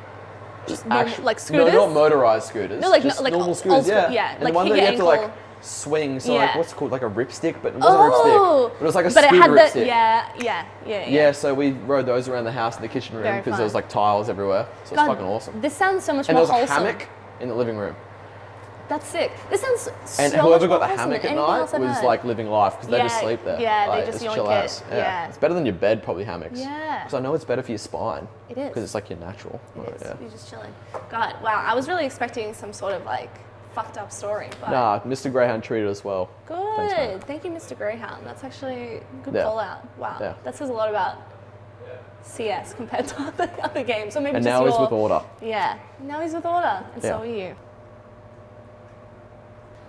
just like scooters? No, not motorized scooters. No, like normal scooters, yeah. And like the one that you have to like swing, so like what's it called, like a ripstick, but it wasn't a ripstick. But it was like a scooter ripstick. Yeah. So we rode those around the house in the kitchen room because there was like tiles everywhere. So it's fucking awesome. This sounds so much more wholesome. And there was a hammock in the living room. That's sick. This sounds so And whoever much got the hammock at night was like living life because they just sleep there. Yeah, like, they just chill out. Yeah. It's better than your bed, probably hammocks. Yeah. Because I know it's better for your spine. It is. Because it's like your natural. It is. You're just chilling. God, wow. I was really expecting some sort of like fucked up story. But nah, Mr. Greyhound treated us well. Good. Thanks, thank you, Mr. Greyhound. That's actually a good call out. Wow. Yeah. That says a lot about CS compared to other games. So maybe and now he's with Order. Yeah. Now he's with Order. And so are you.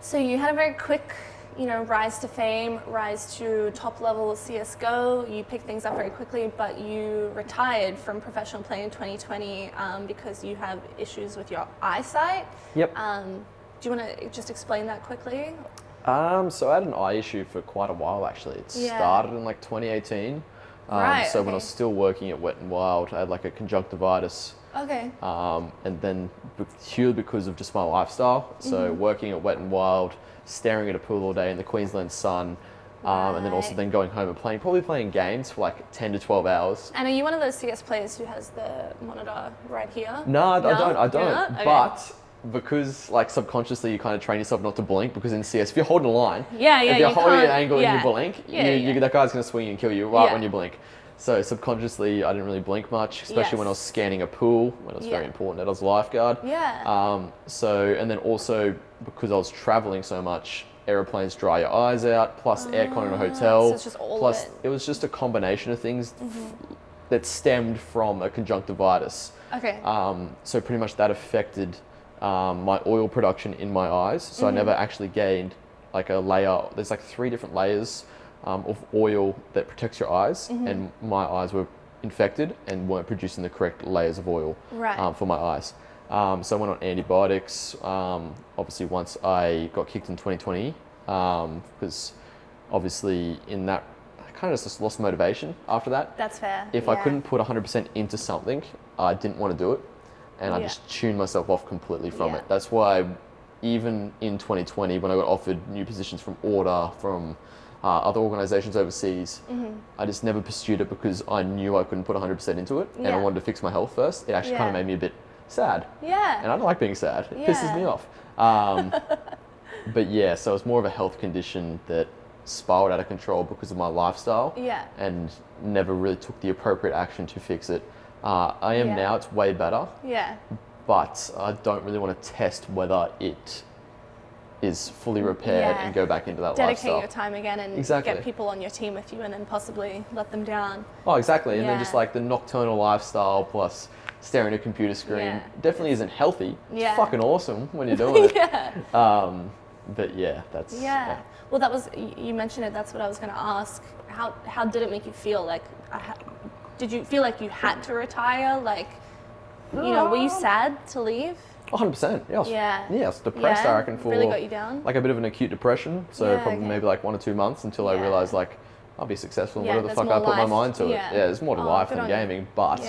So you had a very quick, rise to fame, rise to top level CS:GO. You picked things up very quickly, but you retired from professional play in 2020 because you have issues with your eyesight. Yep. Do you want to just explain that quickly? So I had an eye issue for quite a while actually. It started in like 2018. So when I was still working at Wet n Wild, I had like a conjunctivitis. Okay. And then purely because of just my lifestyle, so working at Wet n Wild, staring at a pool all day in the Queensland sun, and then also going home and probably playing games for like 10 to 12 hours. And are you one of those CS players who has the monitor right here? No, I don't. Okay. But because like subconsciously you kind of train yourself not to blink because in CS, if you're holding a line, if you're holding an angle and you blink, that guy's going to swing and kill you when you blink. So subconsciously, I didn't really blink much, especially when I was scanning a pool, when it was very important that I was a lifeguard. Yeah. And then also because I was traveling so much, airplanes dry your eyes out, plus aircon in a hotel. So it's just all of it. It was just a combination of things that stemmed from a conjunctivitis. Okay. So pretty much that affected my oil production in my eyes. So I never actually gained like a layer. There's like 3 different layers of oil that protects your eyes, and my eyes were infected and weren't producing the correct layers of oil for my eyes. So I went on antibiotics, obviously once I got kicked in 2020, because obviously in that, I kind of just lost motivation after that. That's fair. If I couldn't put 100% into something, I didn't want to do it, and I just tuned myself off completely from it. That's why even in 2020, when I got offered new positions from Order, from other organisations overseas, I just never pursued it because I knew I couldn't put 100% into it, and I wanted to fix my health first. It actually kind of made me a bit sad. Yeah. And I don't like being sad. It pisses me off. But so it was more of a health condition that spiraled out of control because of my lifestyle. Yeah. And never really took the appropriate action to fix it. I am now, it's way better. Yeah. but I don't really want to test whether it is fully repaired and go back into that Dedicate lifestyle. your time again and get people on your team with you and then possibly let them down. Oh, exactly. And then just like the nocturnal lifestyle plus staring at a computer screen definitely isn't healthy. It's fucking awesome when you're doing it. But yeah, that's... Yeah. Well, that was, you mentioned it, that's what I was going to ask. How did it make you feel? Like, did you feel like you had to retire? Like, you know, were you sad to leave? 100%. Yeah, I was depressed, I reckon, for really got you down? like a bit of an acute depression. So probably maybe like 1 or 2 months until I realized like I'll be successful in whatever the fuck I put my mind to it. Yeah, there's more to life than gaming. But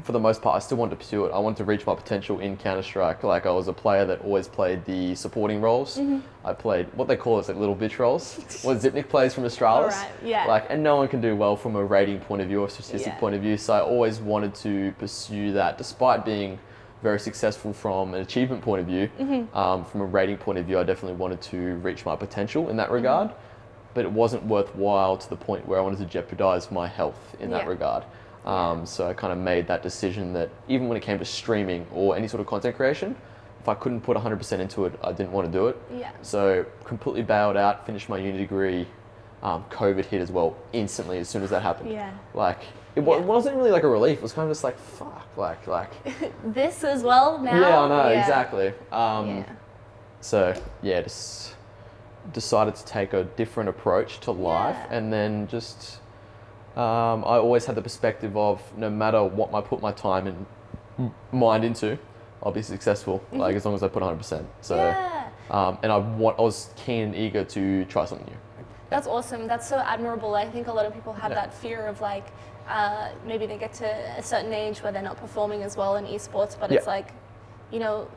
for the most part, I still wanted to pursue it. I wanted to reach my potential in Counter-Strike. Like I was a player that always played the supporting roles. I played what they call like little bitch roles. What Zipnik plays from Astralis. Like, and no one can do well from a rating point of view or statistic point of view. So I always wanted to pursue that, despite being very successful from an achievement point of view. From a rating point of view, I definitely wanted to reach my potential in that regard, but it wasn't worthwhile to the point where I wanted to jeopardize my health in that regard. So I kind of made that decision that even when it came to streaming or any sort of content creation, if I couldn't put 100% into it, I didn't want to do it. So completely bailed out, finished my uni degree. COVID hit as well instantly as soon as that happened. Like, it wasn't really like a relief. It was kind of just like, fuck, like this as well now? Yeah, I know, exactly. So yeah, just decided to take a different approach to life, and then just I always had the perspective of no matter what I put my time and mind into, I'll be successful. Like as long as I put 100%. So and I was keen and eager to try something new. That's awesome. That's so admirable. I think a lot of people have that fear of like, maybe they get to a certain age where they're not performing as well in esports, but it's like, you know,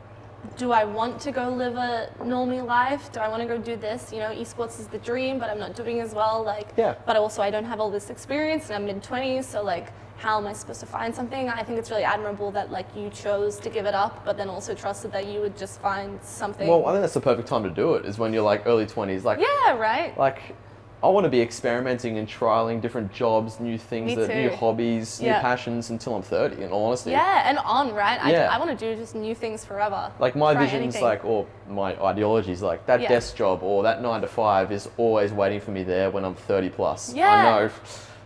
do I want to go live a normie life? Do I want to go do this? You know, esports is the dream, but I'm not doing as well. Like, but also I don't have all this experience and I'm mid-20s, so like, how am I supposed to find something? I think it's really admirable that like you chose to give it up, but then also trusted that you would just find something. Well, I think that's the perfect time to do it, is when you're like early 20s. Like, like, I want to be experimenting and trialing different jobs, new things, new hobbies, new passions until I'm 30, in all honesty. Yeah, and on, right? I want to do just new things forever. Like my vision's like, or my ideology's like, that desk job or that 9 to 5 is always waiting for me there when I'm 30 plus. I know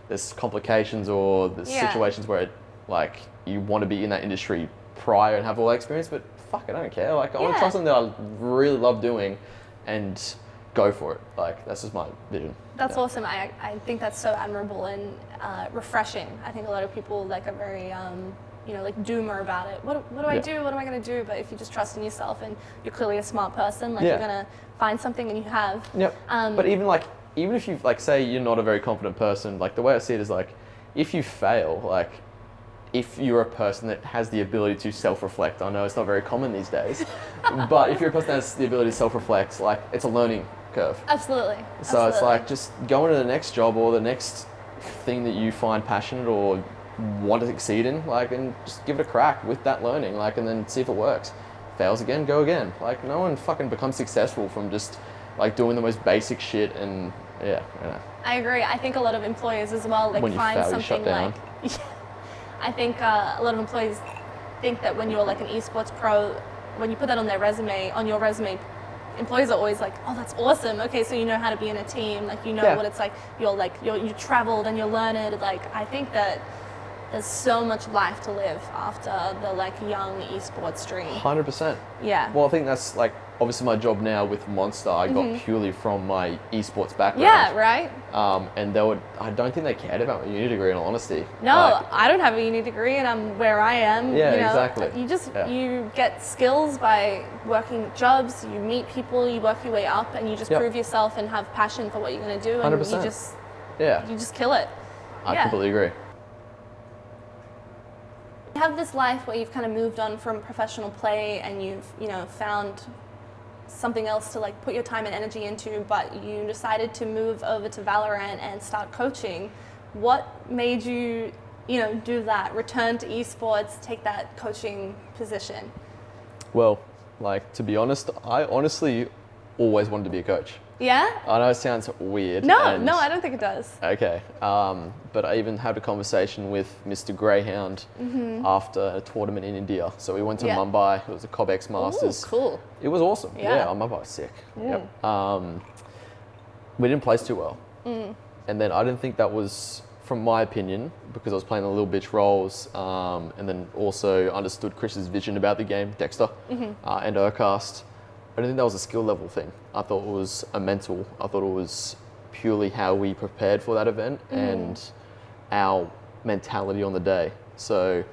there's complications or there's situations where like you want to be in that industry prior and have all that experience, but fuck it, I don't care. Like I want to try something that I really love doing and go for it. Like that's just my vision. That's awesome. I think that's so admirable and refreshing. I think a lot of people like are very you know, like doomer about it. What do I do? What am I going to do? But if you just trust in yourself and you're clearly a smart person, like you're going to find something and you have. But even if you like say you're not a very confident person, like the way I see it is like if you fail, like if you're a person that has the ability to self-reflect, I know it's not very common these days, but if you're a person that has the ability to self-reflect, like it's a learning curve. Absolutely. So it's like just go into the next job or the next thing that you find passionate or want to succeed in, like, and just give it a crack with that learning, like, and then see if it works. Fails again, go again. Like, no one fucking becomes successful from just like doing the most basic shit and you know. I agree. I think a lot of employers as well, like, when you find fail, something you shut down. like. I think a lot of employees think that when you're like an esports pro, when you put that on your resume, employees are always like, oh, that's awesome. Okay, so you know how to be in a team, like you know what it's like. You traveled and you learned. Like I think that there's so much life to live after the like young esports dream. 100%. Yeah. Well, I think that's like obviously my job now with Monster. I got purely from my esports background. Yeah, right. And I don't think they cared about my uni degree, in all honesty. No, like, I don't have a uni degree, and I'm where I am. Yeah, you know, exactly. You just you get skills by working jobs. You meet people, you work your way up, and you just prove yourself and have passion for what you're going to do. And 100%. you just kill it. I completely agree. You have this life where you've kind of moved on from professional play, and you've found something else to like put your time and energy into, but you decided to move over to Valorant and start coaching. What made you, do that, return to esports, take that coaching position? Well, like, to be honest, I honestly always wanted to be a coach. Yeah? I know it sounds weird. No, I don't think it does. Okay. But I even had a conversation with Mr. Grayhound after a tournament in India. So we went to Mumbai. It was a COBEX Masters. Ooh, cool. It was awesome. Yeah. Mumbai was sick. Yep. We didn't place too well. And then I didn't think that was, from my opinion, because I was playing the little bitch roles, and then also understood Chris's vision about the game, Dexter, and Urcast. I didn't think that was a skill level thing. I thought it was a mental. I thought it was purely how we prepared for that event and our mentality on the day. So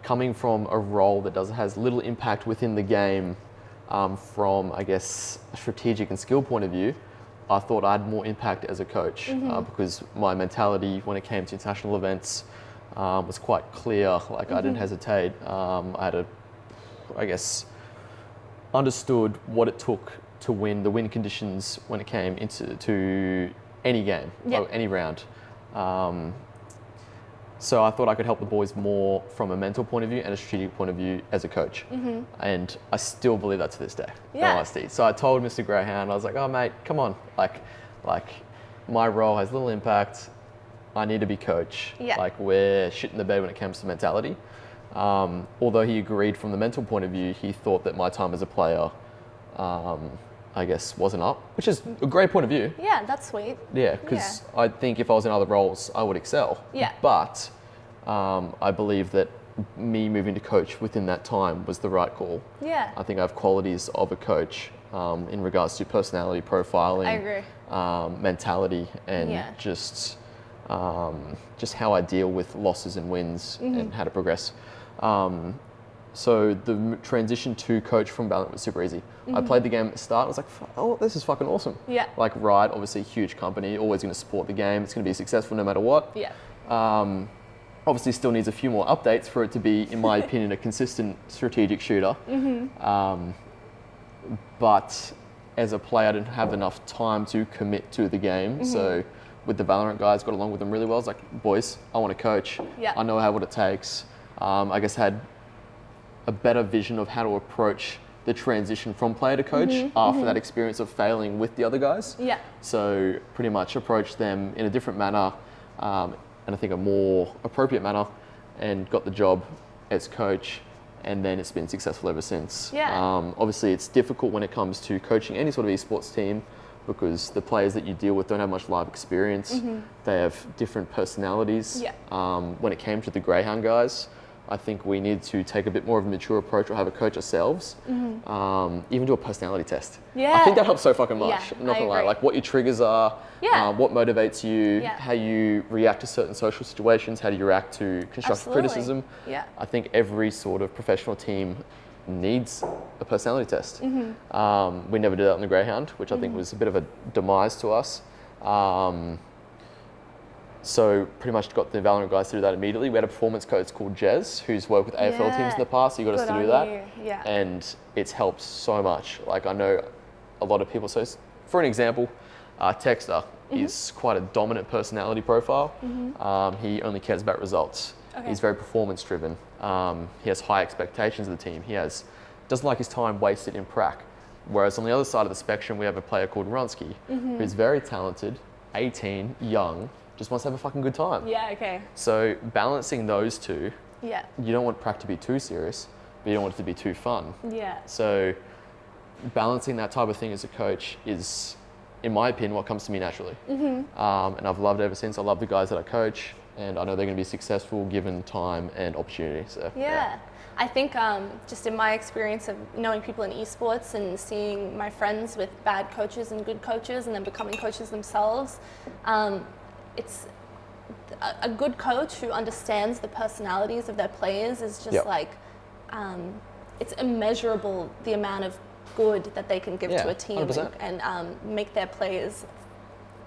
coming from a role that has little impact within the game, from, I guess, a strategic and skill point of view, I thought I had more impact as a coach because my mentality when it came to international events was quite clear. Like I didn't hesitate. I had understood what it took to win, the win conditions when it came into any game or any round. So I thought I could help the boys more from a mental point of view and a strategic point of view as a coach. And I still believe that to this day, in honesty. So I told Mr. Greyhound, I was like, oh mate, come on. Like my role has little impact. I need to be coach. Like we're shit in the bed when it comes to mentality. Although he agreed from the mental point of view, he thought that my time as a player, I guess, wasn't up, which is a great point of view. Yeah, that's sweet. Yeah, because I think if I was in other roles, I would excel. Yeah. But I believe that me moving to coach within that time was the right call. Yeah. I think I have qualities of a coach in regards to personality profiling. I agree. Mentality and just how I deal with losses and wins and how to progress. So the transition to coach from Valorant was super easy. I played the game at the start. I was like, oh, this is fucking awesome. Yeah. Like Riot, obviously huge company, always going to support the game. It's going to be successful no matter what. Yeah. Obviously still needs a few more updates for it to be, in my opinion, a consistent strategic shooter. But as a player, I didn't have enough time to commit to the game. So with the Valorant guys, got along with them really well. I was like, boys, I want to coach. Yeah. I know what it takes. I guess had a better vision of how to approach the transition from player to coach after that experience of failing with the other guys. Yeah. So pretty much approached them in a different manner, and I think a more appropriate manner, and got the job as coach, and then it's been successful ever since. Yeah. Obviously it's difficult when it comes to coaching any sort of esports team because the players that you deal with don't have much live experience. They have different personalities. Yeah. When it came to the Greyhound guys, I think we need to take a bit more of a mature approach or have a coach ourselves, even do a personality test. Yeah. I think that helps so fucking much. Yeah, I'm not gonna lie, agree. like what your triggers are, what motivates you, Yeah. how you react to certain social situations, how do you react to constructive criticism. Yeah. I think every sort of professional team needs a personality test. We never did that on the Greyhound, which I think was a bit of a demise to us. So pretty much got the Valorant guys to do that immediately. We had a performance coach called Jez, who's worked with AFL teams in the past. He got us to do that. Yeah. And it's helped so much. Like I know a lot of people, so for an example, Texter is quite a dominant personality profile. He only cares about results. Okay. He's very performance driven. He has high expectations of the team. Doesn't like his time wasted in prac. Whereas on the other side of the spectrum, we have a player called Runsky, who's very talented, 18, young, just wants to have a fucking good time. Yeah, okay. So balancing those two, Yeah. you don't want prac to be too serious, but you don't want it to be too fun. Yeah. So balancing that type of thing as a coach is, in my opinion, what comes to me naturally. And I've loved it ever since. I love the guys that I coach, and I know they're going to be successful given time and opportunity. So Yeah. I think just in my experience of knowing people in esports and seeing my friends with bad coaches and good coaches and then becoming coaches themselves, it's a good coach who understands the personalities of their players is just like, it's immeasurable the amount of good that they can give to a team 100%. and make their players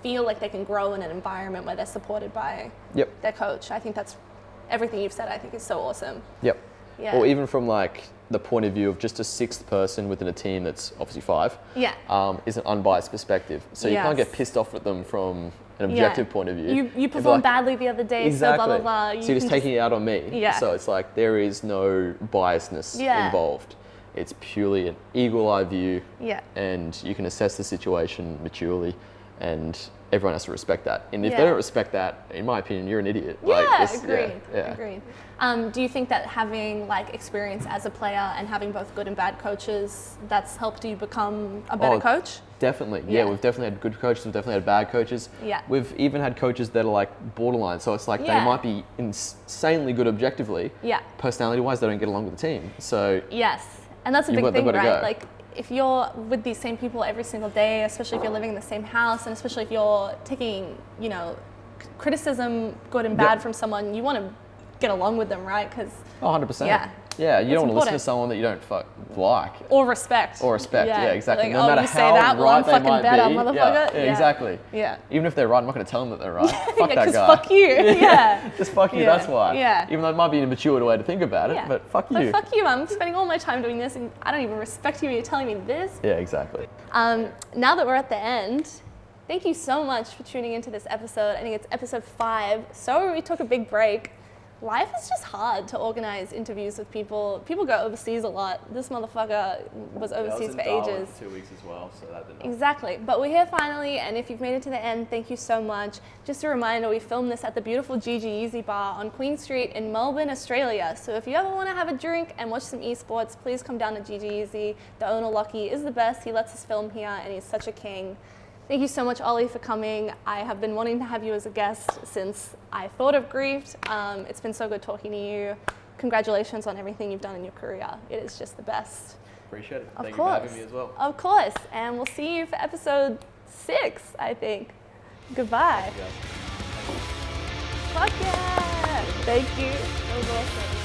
feel like they can grow in an environment where they're supported by their coach. I think that's everything you've said. I think is so awesome. Yeah. Or even from like the point of view of just a sixth person within a team that's obviously five, is an unbiased perspective. So you can't get pissed off at them from an objective point of view. You performed badly the other day, so blah, blah, blah. So you're just taking it out on me. Yeah. So it's like there is no biasness involved. It's purely an eagle-eye view, Yeah. and you can assess the situation maturely, and everyone has to respect that. And if Yeah. they don't respect that, in my opinion, you're an idiot. Yeah, agreed. Yeah. Agreed. Do you think that having like experience as a player and having both good and bad coaches, that's helped you become a better coach? Definitely. Yeah. Yeah, we've definitely had good coaches. We've definitely had bad coaches. Yeah. We've even had coaches that are like borderline. So it's like Yeah. they might be insanely good objectively. Yeah. Personality-wise, they don't get along with the team. So Yes, and that's a You've big got- they've thing, gotta right? go. Like if you're with these same people every single day, especially if you're living in the same house, and especially if you're taking, you know, criticism, good and bad, Yep. from someone, you want to get along with them, right? Because 100%. Yeah. Yeah, you It's don't want to listen to important. someone that you don't like. or respect. Or respect, yeah, exactly. Like, No oh, matter you how say that, well, right I'm they fucking might better, be. motherfucker. Yeah, exactly. Yeah. Even if they're right, I'm not going to tell them that they're right. Fuck Yeah, that 'cause guy. fuck you. Yeah. Just fuck you, Yeah. that's why. Yeah. Even though it might be an immature way to think about it, Yeah. but fuck you. But fuck you, I'm spending all my time doing this and I don't even respect you and you're telling me this. Yeah, exactly. Now that we're at the end, thank you so much for tuning into this episode. I think it's episode 5. So we took a big break. Life is just hard to organize interviews with people. People go overseas a lot. This motherfucker was overseas for ages. For 2 weeks as well, so that didn't help. Exactly. But we're here finally, and if you've made it to the end, thank you so much. Just a reminder, we filmed this at the beautiful GGEZ Bar on Queen Street in Melbourne, Australia. So if you ever want to have a drink and watch some esports, please come down to GGEZ. The owner, Lachy, is the best. He lets us film here, and he's such a king. Thank you so much, Ollie, for coming. I have been wanting to have you as a guest since I thought of Griefed. It's been so good talking to you. Congratulations on everything you've done in your career. It is just the best. Appreciate it. Of Thank course. you for having me as well. Of course. And we'll see you for episode 6, I think. Goodbye. Yeah. Fuck yeah. Thank you. That was awesome.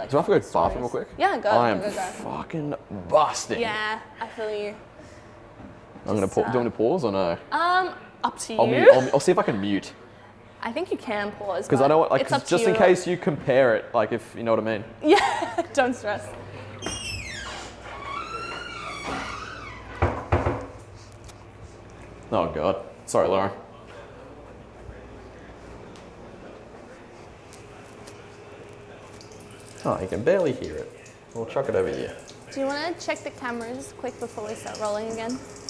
Do I have to go to the bathroom real quick? Yeah, go. I am go. fucking busting. Yeah, I feel you. I'm gonna Just, do you want me to pause or no? Up to you. I'll see if I can mute. I think you can pause. Because I don't want, like, it's up to just in you. case you compare it, like, if you know what I mean. Yeah, don't stress. Oh, God. Sorry, Lauren. Oh, you can barely hear it. We'll chuck it over here. Do you want to check the cameras quick before we start rolling again?